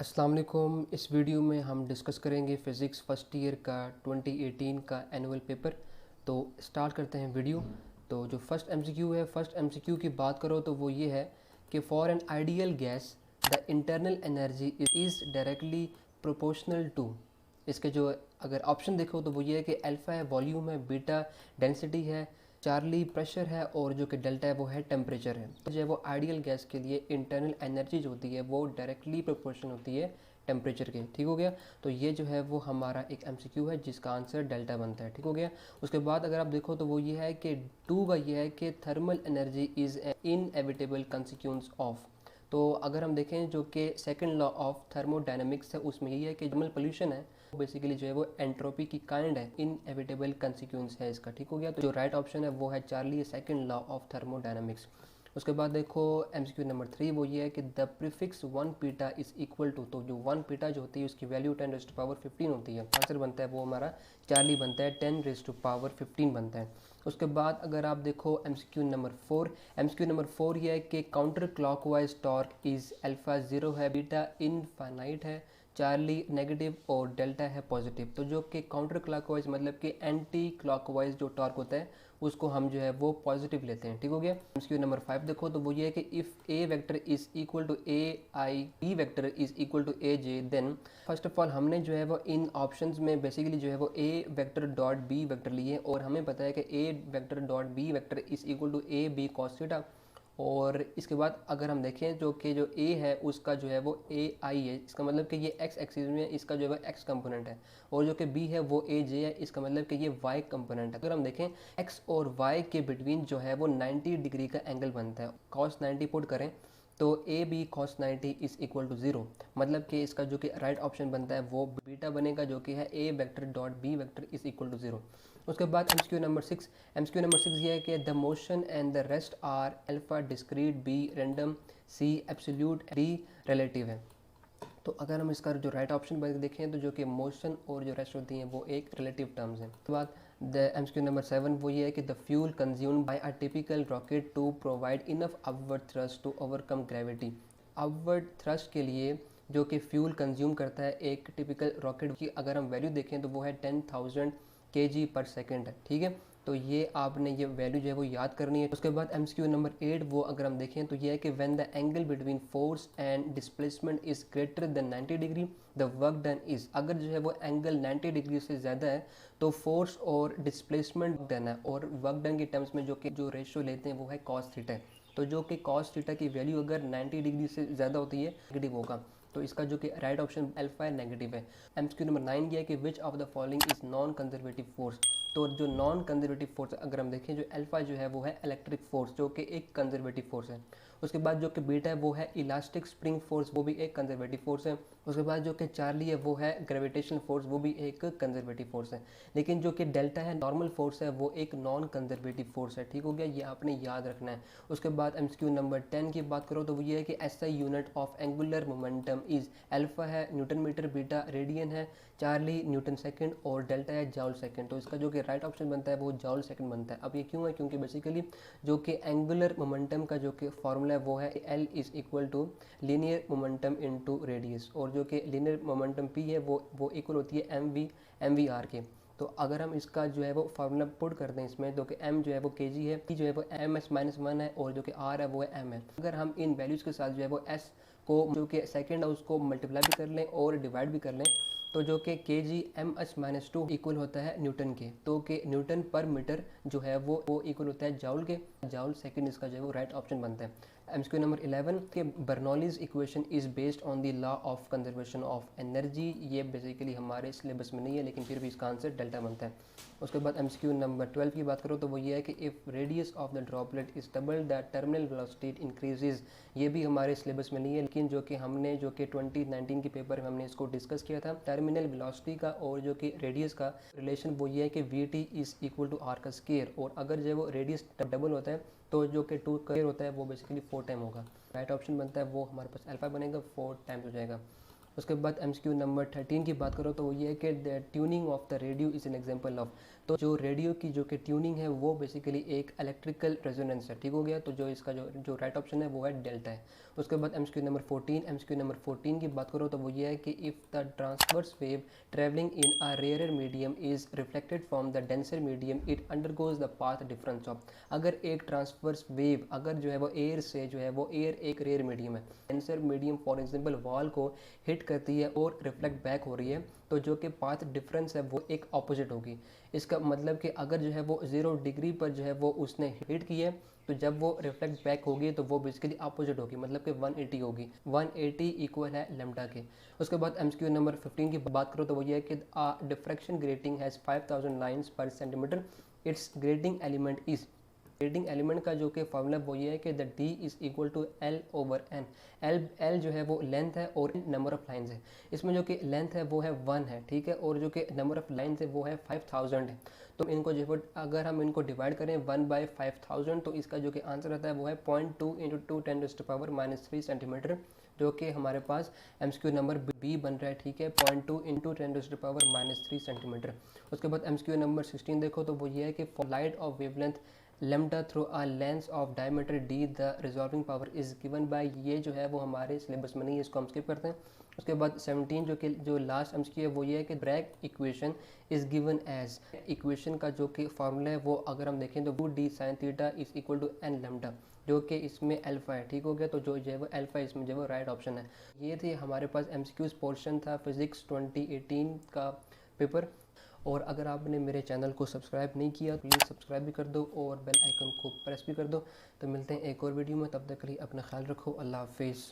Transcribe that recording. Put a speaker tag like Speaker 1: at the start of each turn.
Speaker 1: अस्सलाम वालेकुम। इस वीडियो में हम डिस्कस करेंगे फ़िज़िक्स फ़र्स्ट ईयर का 2018 का एनुअल पेपर। तो स्टार्ट करते हैं वीडियो। तो जो फर्स्ट एमसीक्यू है, फर्स्ट एमसीक्यू की बात करो तो वो ये है कि for an ideal gas the internal energy is directly proportional to. इसके जो अगर ऑप्शन देखो तो वो ये है कि अल्फ़ा है वॉल्यूम है, बीटा डेंसिटी है, चार्ली प्रेशर है और जो कि डेल्टा है वो है टेम्परेचर है। तो जो है वो आइडियल गैस के लिए इंटरनल एनर्जी जो होती है वो डायरेक्टली प्रोपोर्शनल होती है टेम्परेचर के। ठीक हो गया। तो ये जो है वो हमारा एक एमसीक्यू है जिसका आंसर डेल्टा बनता है। ठीक हो गया। उसके बाद अगर आप देखो तो वो ये है कि टू का ये है कि thermal energy is inevitable consequence of. तो अगर हम देखें जो कि सेकंड लॉ ऑफ थर्मोडायनेमिक्स है उसमें यही है कि थर्मल पोल्यूशन है बेसिकली जो है वो एंट्रोपी की काइंड है, इनएविटेबल कंसिक्वेंस है इसका। ठीक हो गया। तो जो राइट ऑप्शन है वो है Charlie second law of thermodynamics. उसके बाद देखो एमसीक्यू नंबर 3 वो ये है कि द प्रीफिक्स 1 पीटा इज इक्वल टू। तो जो 1 पीटा जो होती है उसकी वैल्यू 10⁻15 होती है। आंसर बनता है वो हमारा चार्ली बनता है, 10⁻15 बनता है। उसके बाद अगर आप देखो एमसीक्यू नंबर 4, एमसीक्यू नंबर 4 ये है कि counter clockwise torque is alpha 0 है, बीटा इनफाइनाइट है, चार्ली नेगेटिव और डेल्टा है पॉजिटिव। तो जो कि काउंटर क्लॉकवाइज मतलब कि एंटी क्लॉकवाइज जो टॉर्क होता है उसको हम जो है वो पॉजिटिव लेते हैं। ठीक हो गया। एमसीक्यू नंबर 5 देखो तो वो ये है कि if A vector is equal to A I, B vector is equal to A J, then first of all हमने जो है वो इन ऑप्शंस में बेसिकली जो है वो A vector dot B vector लिए और हमें पता है कि A vector dot B vector is equal to A B cos theta. और इसके बाद अगर हम देखें जो कि जो ए है उसका जो है वो ए आई है, इसका मतलब कि ये एक्स एक्सिस में इसका जो है वो एक्स कंपोनेंट है, और जो कि बी है वो ए जे है, इसका मतलब कि ये वाई कंपोनेंट है। अगर हम देखें एक्स और वाई के बिटवीन जो है वो 90 डिग्री का एंगल बनता है। कॉस 90 पुट करें तो A B cos 90 is equal to 0, मतलब कि इसका जो कि राइट ऑप्शन बनता है वो बीटा बनेगा जो कि है A vector dot B vector is equal to 0। उसके बाद एमसीक्यू नंबर 6, एमसीक्यू नंबर 6 ये है कि the motion and the rest are alpha discrete, B random, C absolute, D relative है। तो अगर हम इसका जो राइट ऑप्शन पर देखें तो जो कि मोशन और जो रेस्ट होती हैं वो एक रिलेटिव टर्म्स हैं। उसके बाद द एमसीक्यू नंबर 7 वो ये है कि the fuel consumed by a typical rocket to provide enough upward thrust to overcome gravity. Upward thrust के लिए जो कि फ्यूल कंज्यूम करता है एक टिपिकल रॉकेट की अगर हम वैल्यू देखें तो वो है 10,000 kg/सेकेंड है। ठीक है। तो ये आपने ये वैल्यू जो है वो याद करनी है। उसके बाद एमसीक्यू नंबर 8 वो अगर हम देखें तो ये है कि when the angle between force and displacement is greater than 90 degree the work done is. अगर जो है वो एंगल 90 डिग्री से ज़्यादा है तो फोर्स और डिस्प्लेसमेंट डन है, और वर्क डन के टर्म्स में जो कि जो रेशियो लेते हैं वो है कॉस थीटा। तो जो कि कॉस थीटा की वैल्यू अगर 90 डिग्री से ज़्यादा होती है नेगेटिव होगा। तो इसका जो कि राइट ऑप्शन अल्फा है, नेगेटिव है। एमसीक्यू नंबर 9 ये है कि which of the following is non conservative force. तो जो नॉन कंजर्वेटिव फोर्स अगर हम देखें जो अल्फा जो है वो है इलेक्ट्रिक फोर्स जो कि एक कंजर्वेटिव फोर्स है। उसके बाद जो कि बीटा है वो है इलास्टिक स्प्रिंग फोर्स, वो भी एक कंजर्वेटिव फोर्स है। उसके बाद जो कि चार्ली है वो है ग्रेविटेशन फोर्स, वो भी एक कंजर्वेटिव फोर्स है। लेकिन जो कि डेल्टा है नॉर्मल फोर्स है वो एक नॉन कंजर्वेटिव फोर्स है। ठीक हो गया, ये आपने याद रखना है। उसके बाद एमसीक्यू नंबर 10 की बात करो तो वो ये है कि SI unit of angular momentum is alpha है न्यूटन मीटर, बीटा रेडियन है, चार्ली न्यूटन सेकंड और डेल्टा है जॉल सेकंड। तो इसका जो कि राइट ऑप्शन बनता है वो जॉल सेकंड बनता है। अब ये क्यों है, क्योंकि बेसिकली जो कि एंगुलर मोमेंटम का जो कि फॉर्मूला है वो है L is equal to linear momentum into radius, और जो कि लीनियर मोमेंटम पी है वो इक्वल होती है एम वी आर के। तो अगर हम इसका जो है वो फार्मूला पुट करते हैं इसमें तो कि m जो है वो kg है, p जो है वो ms-1 है और जो कि r है वो है m है। अगर हम इन वैल्यूज़ के साथ जो है वो s को जो कि सेकंड है उसको मल्टीप्लाई भी कर लें और डिवाइड भी कर लें तो जो कि kg ms-2 इक्वल होता है न्यूटन के। तो कि न्यूटन पर मीटर जो है वो इक्वल होता है जाउल के, जाउल सेकंड इसका जो है वो राइट ऑप्शन बनता है। एमसीक्यू नंबर 11 के Bernoulli's equation is based on the law of conservation of energy. ये बेसिकली हमारे सिलेबस में नहीं है लेकिन फिर भी इसका आंसर डेल्टा बनता है। उसके बाद एमसीक्यू नंबर 12 की बात करो तो वो ये है कि if radius of the droplet is double the terminal velocity increases. ये भी हमारे सिलेबस में नहीं है लेकिन जो कि हमने जो कि 2019 के पेपर में हमने इसको डिस्कस किया था। टर्मिनल वेलोसिटी का और जो कि रेडियस का रिलेशन वो ये है कि V T is equal to R का स्केयर, और अगर जो वो रेडियस डबल होता है तो जो कि 2 स्क्वायर होता है वो बेसिकली 4 टाइम होगा। राइट ऑप्शन बनता है वो हमारे पास अल्फा बनेगा, 4 टाइम्स हो जाएगा। उसके बाद एमसीक्यू नंबर 13 की बात करो तो वो ये है कि the tuning of the radio is an example of. तो जो रेडियो की जो कि ट्यूनिंग है वो बेसिकली एक इलेक्ट्रिकल रेजोनेंस है, ठीक हो गया। तो जो इसका जो राइट ऑप्शन है वो है डेल्टा है। उसके बाद एमसीक्यू नंबर 14 की बात करो तो वो ये है कि if the transverse wave travelling in a rare medium is reflected from the denser medium it undergoes the path difference of. अगर एक ट्रांसवर्स वेव अगर जो है वो एयर से जो है वो एयर एक रेयर मीडियम है, denser medium for example wall को हिट करती है और रिफ्लेक्ट बैक हो रही है, तो जो कि पाथ डिफरेंस है वो एक ऑपोजिट होगी। इसका मतलब कि अगर जो है वो 0 डिग्री पर जो है वो उसने हिट की है, तो जब वो रिफ्लेक्ट बैक होगी तो वो बेसिकली अपोजिट होगी, मतलब कि 180 होगी। 180 इक्वल है लैम्डा के। उसके बाद एमसीक्यू नंबर 15 की बात करो तो वो ये है कि diffraction grating has 5000 lines per centimetre, its grating element is. Grating element का जो कि फॉर्मूला वो ये है कि the D is equal to L over N. L जो है वो लेंथ है और नंबर ऑफ लाइन्स है। इसमें जो कि लेंथ है वो है 1 है, ठीक है, और जो कि नंबर ऑफ लाइन्स है वो है 5000 है। तो इनको जो अगर हम इनको डिवाइड करें 1/5000 तो इसका जो कि आंसर आता है वो है 0.2 × 10⁻³ सेंटीमीटर, जो कि हमारे पास एमसीक्यू नंबर बी बन रहा है, ठीक है, 0.2 × 10⁻³ सेंटीमीटर। उसके बाद एमसीक्यू नंबर 16 देखो तो वो ये है कि for light of wavelength lambda through a lens of diameter D the resolving power is given by. ये जो है वो हमारे सिलेबस में नहीं है, इसको हम स्किप करते हैं। उसके बाद 17 जो लास्ट एमसीक्यू है वो ये है कि Bragg equation is given as. Equation का जो कि फार्मूला है वो अगर हम देखें तो 2d sin theta is equal to n lambda, जो कि इसमें अल्फा है, ठीक हो गया। तो जो है वो अल्फा इसमें जो है वो राइट ऑप्शन है। ये थी हमारे पास एमसीक्यूज पोर्शन था फिजिक्स 2018 का पेपर। और अगर आपने मेरे चैनल को सब्सक्राइब नहीं किया तो प्लीज़ सब्सक्राइब भी कर दो और बेल आइकन को प्रेस भी कर दो। तो मिलते हैं एक और वीडियो में, तब तक के लिए अपना ख्याल रखो। अल्लाह हाफिज़।